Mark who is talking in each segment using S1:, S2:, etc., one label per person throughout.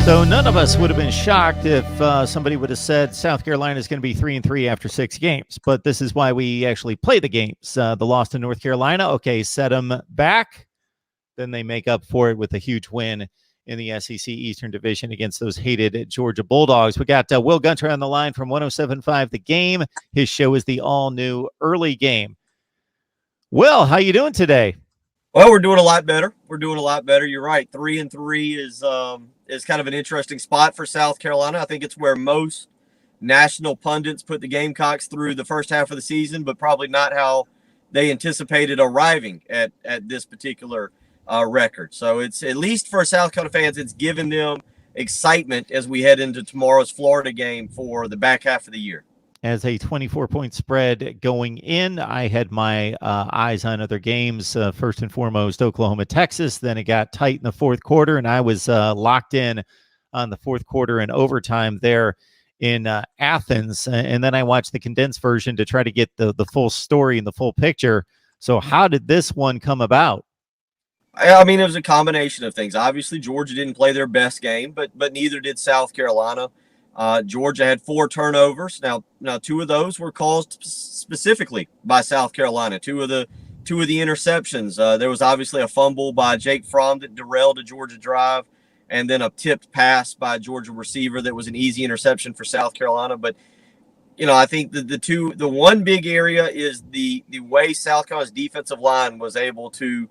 S1: So none of us would have been shocked if somebody would have said South Carolina is going to be 3-3 after 6 games. But this is why we actually play the games. The loss to North Carolina, okay, set them back. Then they make up for it with a huge win in the SEC Eastern Division against those hated Georgia Bulldogs. We got Will Gunter on the line from 107.5 The Game. His show is the all-new Early Game. Will, how you doing today?
S2: Well, we're doing a lot better. You're right. 3-3 is kind of an interesting spot for South Carolina. I think it's where most national pundits put the Gamecocks through the first half of the season, but probably not how they anticipated arriving at this particular record. So it's, at least for South Carolina fans, it's given them excitement as we head into tomorrow's Florida game for the back half of the year.
S1: As a 24-point spread going in, I had my eyes on other games. First and foremost, Oklahoma, Texas. Then it got tight in the fourth quarter, and I was locked in on the fourth quarter and overtime there in Athens. And then I watched the condensed version to try to get the full story and the full picture. So how did this one come about?
S2: I mean, it was a combination of things. Obviously, Georgia didn't play their best game, but neither did South Carolina. Georgia had 4 turnovers. Now 2 of those were caused specifically by South Carolina. Two of the interceptions. There was obviously a fumble by Jake Fromm that derailed a Georgia drive, and then a tipped pass by a Georgia receiver that was an easy interception for South Carolina. But I think the one big area is the way South Carolina's defensive line was able to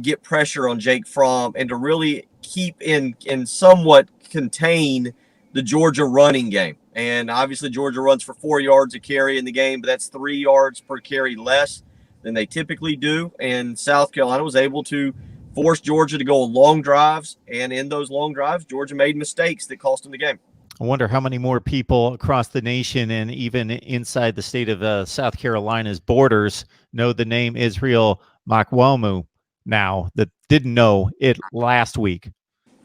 S2: get pressure on Jake Fromm and to really keep in somewhat contain the Georgia running game. And obviously Georgia runs for 4 yards a carry in the game, but that's 3 yards per carry less than they typically do. And South Carolina was able to force Georgia to go on long drives. And in those long drives, Georgia made mistakes that cost them the game.
S1: I wonder how many more people across the nation and even inside the state of South Carolina's borders know the name Israel Makwamu now that didn't know it last week.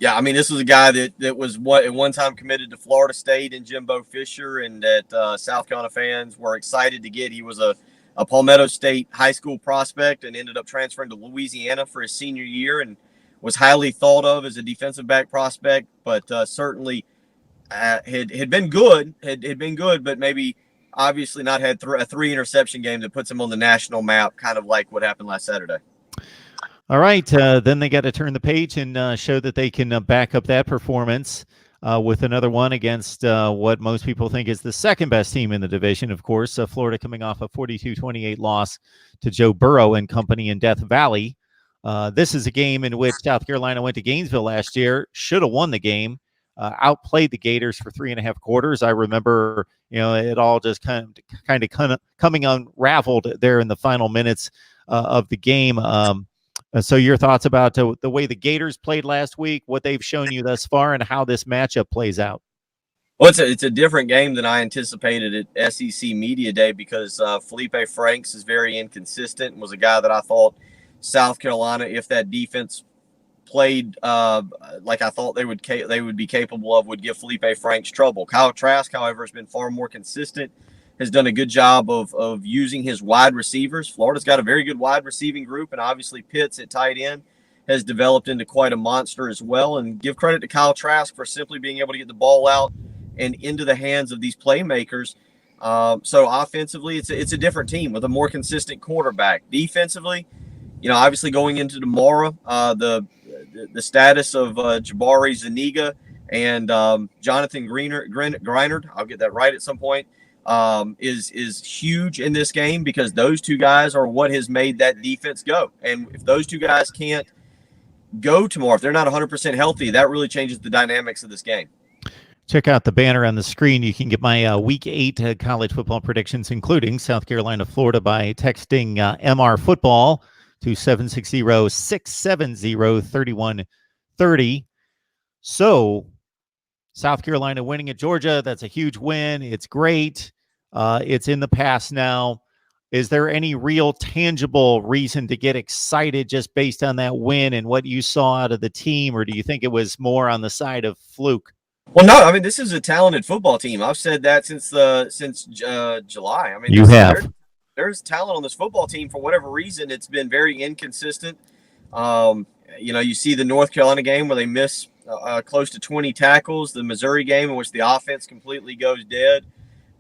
S2: Yeah, I mean, this was a guy that was at one time committed to Florida State and Jimbo Fisher, and that South Carolina fans were excited to get. He was a Palmetto State high school prospect and ended up transferring to Louisiana for his senior year and was highly thought of as a defensive back prospect, but certainly had been good, but maybe obviously not had a 3 interception game that puts him on the national map, kind of like what happened last Saturday.
S1: All right, then they got to turn the page and show that they can back up that performance with another one against what most people think is the second best team in the division, of course. Florida coming off a 42-28 loss to Joe Burrow and company in Death Valley. This is a game in which South Carolina went to Gainesville last year, should have won the game, outplayed the Gators for 3.5 quarters. I remember, it all just kind of coming unraveled there in the final minutes of the game. So your thoughts about the way the Gators played last week, what they've shown you thus far, and how this matchup plays out?
S2: Well, it's a different game than I anticipated at SEC Media Day because Felipe Franks is very inconsistent and was a guy that I thought South Carolina, if that defense played like I thought they would be capable of, would give Felipe Franks trouble. Kyle Trask, however, has been far more consistent, has done a good job of using his wide receivers. Florida's got a very good wide receiving group, and obviously Pitts at tight end has developed into quite a monster as well. And give credit to Kyle Trask for simply being able to get the ball out and into the hands of these playmakers. So offensively, it's a different team with a more consistent quarterback. Defensively, obviously going into tomorrow, the status of Jabari Zuniga and Jonathan Greinard, I'll get that right at some point, is huge in this game because those 2 guys are what has made that defense go. And if those 2 guys can't go tomorrow, if they're not 100% healthy, that really changes the dynamics of this game.
S1: Check out the banner on the screen. You can get my Week 8 college football predictions, including South Carolina, Florida, by texting MR Football to 760-670-3130. So South Carolina winning at Georgia, that's a huge win. It's great. It's in the past now. Is there any real tangible reason to get excited just based on that win and what you saw out of the team, or do you think it was more on the side of fluke?
S2: Well, no, I mean, this is a talented football team. I've said that since July. I mean,
S1: you have.
S2: There's talent on this football team. For whatever reason, it's been very inconsistent. You see the North Carolina game where they miss close to 20 tackles. The Missouri game in which the offense completely goes dead.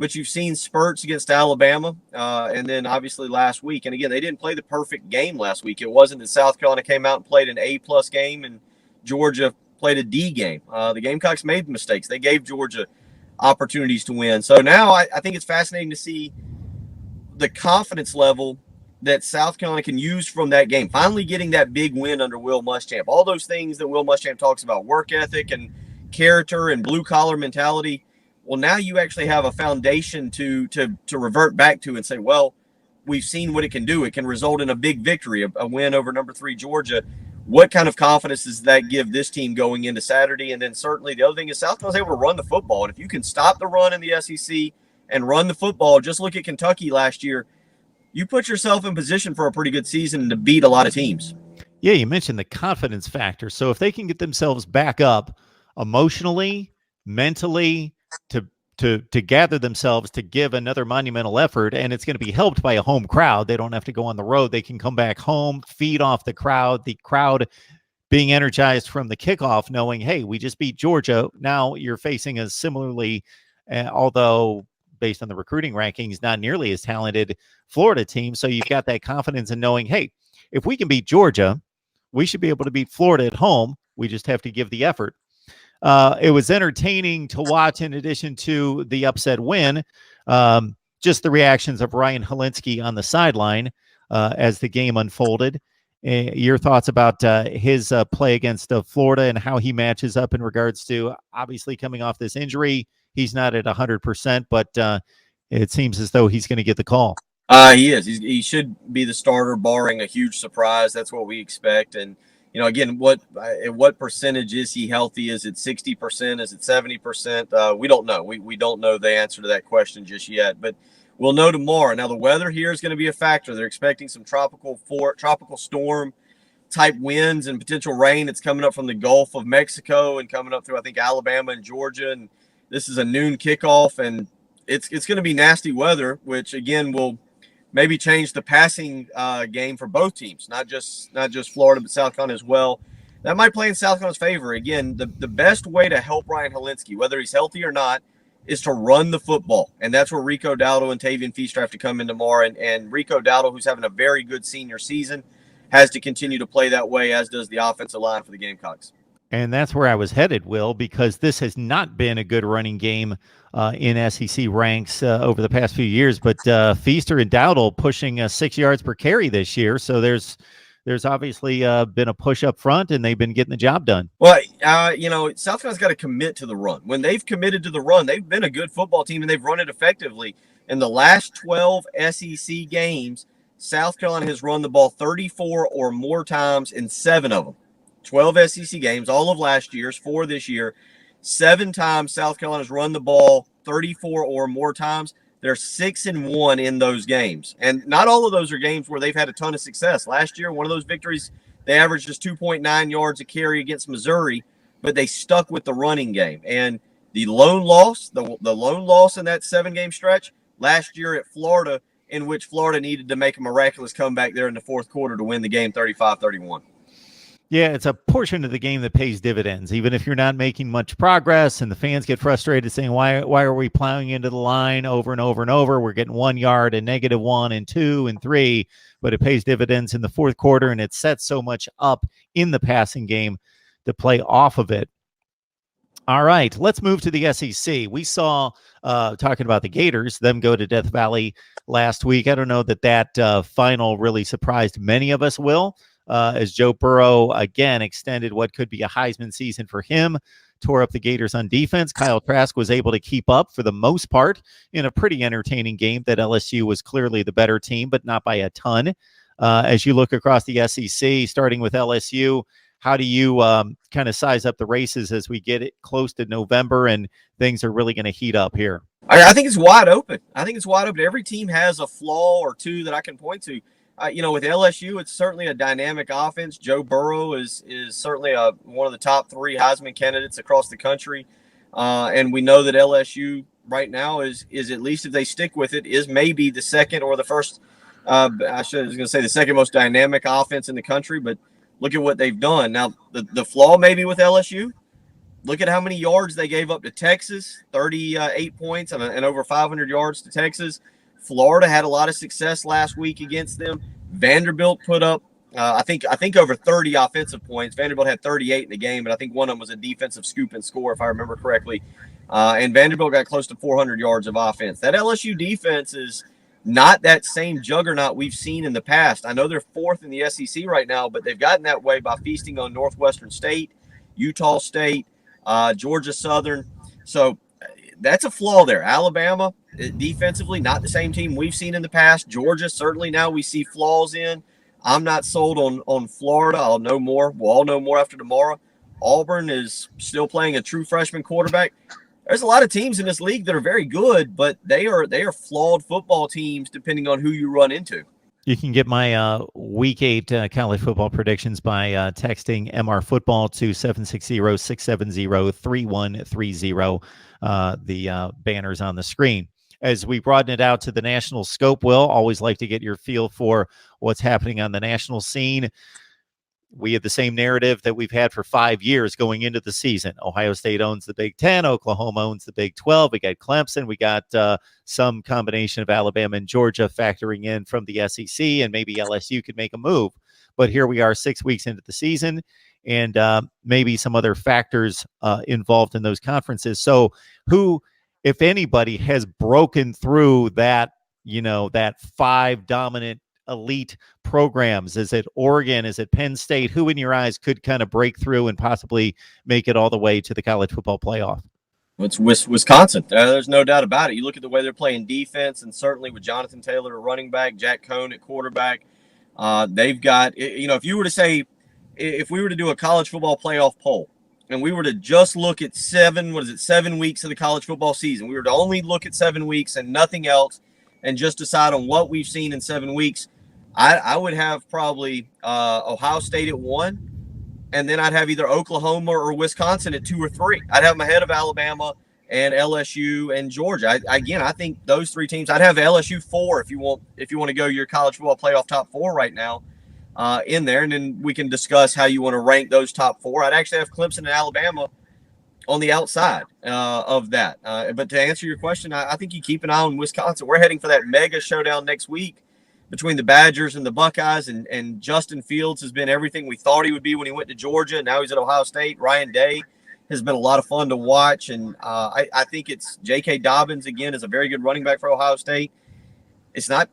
S2: But you've seen spurts against Alabama, and then obviously last week. And again, they didn't play the perfect game last week. It wasn't that South Carolina came out and played an A-plus game and Georgia played a D game. The Gamecocks made mistakes. They gave Georgia opportunities to win. So now I think it's fascinating to see the confidence level that South Carolina can use from that game. Finally getting that big win under Will Muschamp. All those things that Will Muschamp talks about, work ethic and character and blue-collar mentality. Well, now you actually have a foundation to revert back to and say, well, we've seen what it can do. It can result in a big victory, a win over number 3 Georgia. What kind of confidence does that give this team going into Saturday? And then certainly the other thing is South Carolina's able to run the football. And if you can stop the run in the SEC and run the football, just look at Kentucky last year, you put yourself in position for a pretty good season to beat a lot of teams.
S1: Yeah, you mentioned the confidence factor. So if they can get themselves back up emotionally, mentally, to gather themselves to give another monumental effort, and it's going to be helped by a home crowd. They don't have to go on the road. They can come back home, feed off the crowd being energized from the kickoff, knowing, hey, we just beat Georgia. Now you're facing a similarly, although based on the recruiting rankings, not nearly as talented Florida team. So you've got that confidence in knowing, hey, if we can beat Georgia, we should be able to beat Florida at home. We just have to give the effort. It was entertaining to watch in addition to the upset win. Just the reactions of Ryan Helinski on the sideline as the game unfolded. Your thoughts about his play against Florida and how he matches up in regards to obviously coming off this injury. He's not at 100%, but it seems as though he's going to get the call.
S2: He is. He should be the starter, barring a huge surprise. That's what we expect. And you know, again, what percentage is he healthy? Is it 60%? Is it 70%? We don't know. We don't know the answer to that question just yet, but we'll know tomorrow. Now, the weather here is going to be a factor. They're expecting some tropical storm type winds and potential rain. It's coming up from the Gulf of Mexico and coming up through, I think, Alabama and Georgia. And this is a noon kickoff, and it's going to be nasty weather, which again will maybe change the passing game for both teams, not just Florida, but South Carolina as well. That might play in South Carolina's favor. Again, the best way to help Ryan Helinski, whether he's healthy or not, is to run the football. And that's where Rico Dowdle and Tavian Feaster have to come in tomorrow. And Rico Dowdle, who's having a very good senior season, has to continue to play that way, as does the offensive line for the Gamecocks.
S1: And that's where I was headed, Will, because this has not been a good running game in SEC ranks over the past few years. But Feaster and Dowdle pushing 6 yards per carry this year. So there's obviously been a push up front, and they've been getting the job done.
S2: Well, you know, South Carolina's got to commit to the run. When they've committed to the run, they've been a good football team, and they've run it effectively. In the last 12 SEC games, South Carolina has run the ball 34 or more times in 7 of them. 12 SEC games, all of last year's, 4 this year. 7 times South Carolina's run the ball 34 or more times. They're 6-1 in those games. And not all of those are games where they've had a ton of success. Last year, one of those victories, they averaged just 2.9 yards a carry against Missouri, but they stuck with the running game. And the lone loss, the lone loss in that 7-game stretch last year at Florida, in which Florida needed to make a miraculous comeback there in the fourth quarter to win the game 35-31.
S1: Yeah, it's a portion of the game that pays dividends, even if you're not making much progress and the fans get frustrated saying, why are we plowing into the line over and over and over? We're getting 1 yard and -1 and 2 and 3, but it pays dividends in the fourth quarter, and it sets so much up in the passing game to play off of it. All right, let's move to the SEC. We saw, talking about the Gators, them go to Death Valley last week. I don't know that final really surprised many of us, Will. As Joe Burrow, again, extended what could be a Heisman season for him, tore up the Gators on defense. Kyle Trask was able to keep up for the most part in a pretty entertaining game that LSU was clearly the better team, but not by a ton. As you look across the SEC, starting with LSU, how do you kind of size up the races as we get it close to November and things are really going to heat up here?
S2: I think it's wide open. I think it's wide open. Every team has a flaw or two that I can point to. You know, with LSU, it's certainly a dynamic offense. Joe Burrow is certainly one of the top 3 Heisman candidates across the country. And we know that LSU right now is at least if they stick with it, is maybe the second or the first, I was going to say the second most dynamic offense in the country. But look at what they've done. Now, the flaw maybe with LSU look at how many yards they gave up to Texas, 38 points and over 500 yards to Texas. Florida had a lot of success last week against them. Vanderbilt put up, I think over 30 offensive points. Vanderbilt had 38 in the game, but I think one of them was a defensive scoop and score, if I remember correctly. And Vanderbilt got close to 400 yards of offense. That LSU defense is not that same juggernaut we've seen in the past. I know they're fourth in the SEC right now, but they've gotten that way by feasting on Northwestern State, Utah State, Georgia Southern. So that's a flaw there. Alabama, defensively, not the same team we've seen in the past. Georgia, certainly now we see flaws in. I'm not sold on Florida. I'll know more. We'll all know more after tomorrow. Auburn is still playing a true freshman quarterback. There's a lot of teams in this league that are very good, but they are flawed football teams depending on who you run into.
S1: You can get my Week 8 college football predictions by texting MR Football to 760-670-3130. The banners on the screen. As we broaden it out to the national scope, Will, always like to get your feel for what's happening on the national scene. We have the same narrative that we've had for 5 years going into the season. Ohio State owns the Big Ten. Oklahoma owns the Big 12. We got Clemson. We got some combination of Alabama and Georgia factoring in from the SEC, and maybe LSU could make a move. But here we are 6 weeks into the season, and maybe some other factors involved in those conferences. So who, if anybody, has broken through that, that 5 dominant elite programs? Is it Oregon? Is it Penn State? Who in your eyes could kind of break through and possibly make it all the way to the college football playoff?
S2: It's Wisconsin. There's no doubt about it. You look at the way they're playing defense, and certainly with Jonathan Taylor at running back, Jack Cohn at quarterback, they've got, if you were to say, if we were to do a college football playoff poll and we were to just look at 7 weeks of the college football season, we were to only look at 7 weeks and nothing else and just decide on what we've seen in 7 weeks, I would have probably Ohio State at 1, and then I'd have either Oklahoma or Wisconsin at 2 or 3. I'd have them ahead of Alabama and LSU and Georgia. I think those 3 teams. I'd have LSU 4 if you want to go your college football playoff top 4 right now in there, and then we can discuss how you want to rank those top 4. I'd actually have Clemson and Alabama on the outside of that. But to answer your question, I think you keep an eye on Wisconsin. We're heading for that mega showdown next week between the Badgers and the Buckeyes, and Justin Fields has been everything we thought he would be when he went to Georgia. Now he's at Ohio State. Ryan Day has been a lot of fun to watch, and I think it's J.K. Dobbins, again, is a very good running back for Ohio State. It's not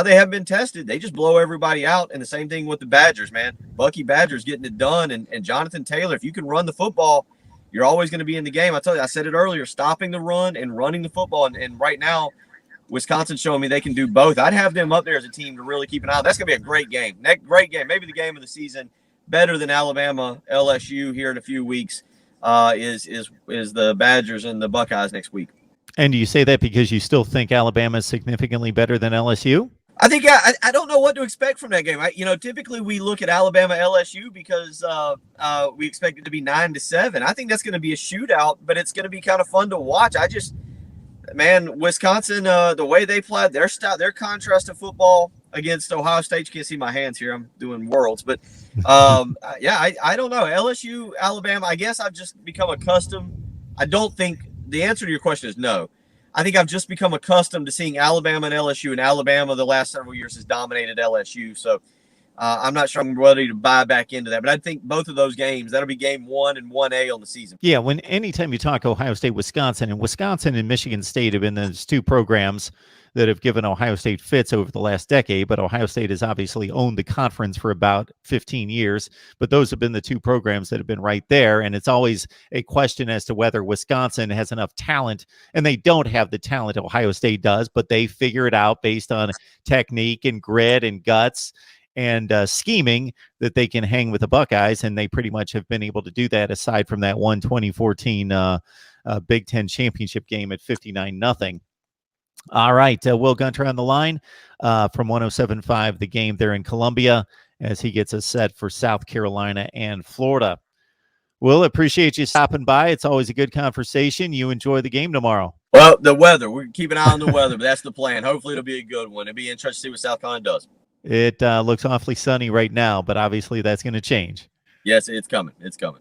S2: they haven't been tested. They just blow everybody out, and the same thing with the Badgers, man. Bucky Badger's getting it done, and Jonathan Taylor, if you can run the football, you're always going to be in the game. I tell you, I said it earlier, stopping the run and running the football, and right now – Wisconsin's showing me they can do both. I'd have them up there as a team to really keep an eye on. That's going to be a great game. Great game. Maybe the game of the season, better than Alabama, LSU here in a few weeks, is the Badgers and the Buckeyes next week.
S1: And do you say that because you still think Alabama is significantly better than LSU?
S2: I think I don't know what to expect from that game. Typically we look at Alabama LSU because we expect it to be 9-7. I think that's going to be a shootout, but it's going to be kind of fun to watch. Man, Wisconsin, the way they played, their contrast to football against Ohio State. You can't see my hands here. I'm doing worlds. But, I don't know. LSU, Alabama, I guess I've just become accustomed. I don't think the answer to your question is no. I think I've just become accustomed to seeing Alabama and LSU, and Alabama the last several years has dominated LSU. So I'm not sure I'm ready to buy back into that. But I think both of those games, that'll be game 1 and 1A on the season.
S1: Yeah, anytime you talk Ohio State, Wisconsin and Michigan State have been those 2 programs that have given Ohio State fits over the last decade, but Ohio State has obviously owned the conference for about 15 years. But those have been the 2 programs that have been right there, and it's always a question as to whether Wisconsin has enough talent, and they don't have the talent Ohio State does, but they figure it out based on technique and grit and guts and scheming that they can hang with the Buckeyes, and they pretty much have been able to do that aside from that 2014 Big Ten championship game at 59-0. All right, Will Gunter on the line from 107.5 The Game there in Columbia as he gets us set for South Carolina and Florida. Will, appreciate you stopping by. It's always a good conversation. You enjoy the game tomorrow.
S2: Well, the weather. We're keeping an eye on the weather, but that's the plan. Hopefully it'll be a good one. It'll be interesting to see what South Carolina does.
S1: It looks awfully sunny right now, but obviously that's going to change.
S2: Yes, it's coming. It's coming.